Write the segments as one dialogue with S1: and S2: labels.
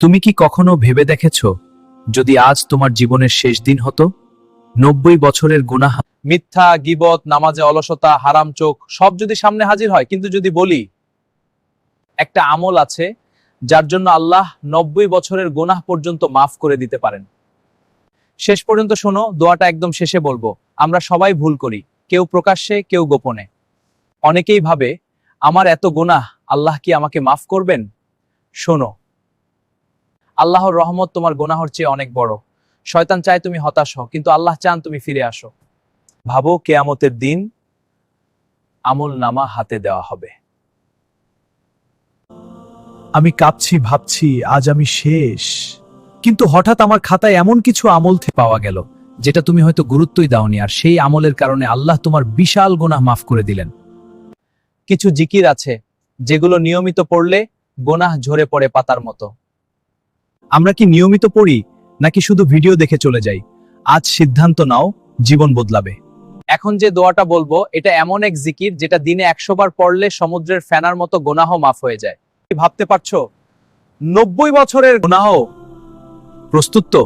S1: তুমি কি কখনো ভেবে দেখেছো, যদি আজ তোমার জীবনের শেষ দিন হতো? 90 বছরের গুনাহ,
S2: মিথ্যা, গীবত, নামাজে অলসতা, হারাম চোখ সব যদি সামনে হাজির হয়, কিন্তু যদি বলি একটা আমল আছে যার জন্য আল্লাহ 90 বছরের গুনাহ পর্যন্ত মাফ করে দিতে পারেন। শেষ পর্যন্ত শোনো, দোয়াটা একদম শেষে বলবো। আমরা সবাই ভুল করি, কেউ প্রকাশ্যে, কেউ গোপনে। অনেকেই ভাবে আমার এত গুনাহ, আল্লাহ কি আমাকে মাফ করবেন? শোনো, আল্লাহর রহমত তোমার গুনাহর চেয়ে অনেক বড়। শয়তান চায় তুমি হতাশ হও, কিন্তু আল্লাহ চান তুমি ফিরে আসো। ভাবো, কেয়ামতের দিন আমল নামা হাতে দেওয়া হবে।
S1: আমি কাঁপছি, ভাবছি আজ আমি শেষ। কিন্তু হঠাৎ আমার খাতায় এমন কিছু আমল পাওয়া গেল যেটা তুমি হয়তো গুরুত্বই দাওনি, আর সেই আমলের কারণে আল্লাহ তোমার বিশাল গুনাহ মাফ করে দিলেন।
S2: কিছু জিকির আছে যেগুলো নিয়মিত পড়লে গুনাহ ঝরে পড়ে পাতার মতো।
S1: আমরা কি নিয়মিত পড়ি, নাকি শুধু ভিডিও দেখে চলে যাই? আজ সিদ্ধান্ত নাও, জীবন বদলাবে।
S2: এখন যে দোয়াটা বলবো, এটা এমন এক জিকির যেটা দিনে 100 বার পড়লে সমুদ্রের ফেনার মতো গুনাহ মাফ হয়ে যায়। কি ভাবতে পারছো? 90 বছরের
S1: গুনাহ প্রস্তুত তো?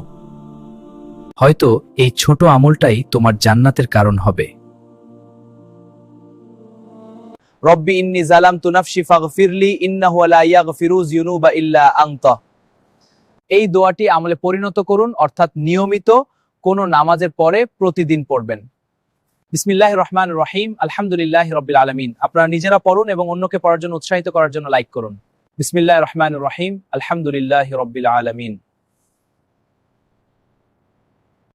S1: হয়তো এই ছোট আমলটাই তোমার জান্নাতের কারণ হবে।
S2: রব্বি ইন্নী যালামতু নাফসি ফাগফিরলি ইন্নাহু লা ইয়াগফিরুয যুনুবা ইল্লা আনতা। এই দোয়াটি আমলে পরিণত করুন, অর্থাৎ নিয়মিত কোনো নামাজের পরে প্রতিদিন পড়বেন। বিসমিল্লাহির রহমানির রহিম, আলহামদুলিল্লাহি রাব্বিল আলামিন। আপনারা নিজেরা পড়ুন এবং অন্যকে পড়ার জন্য উৎসাহিত করার জন্য লাইক করুন। বিসমিল্লাহির রহমানির রহিম, আলহামদুলিল্লাহি রাব্বিল আলামিন।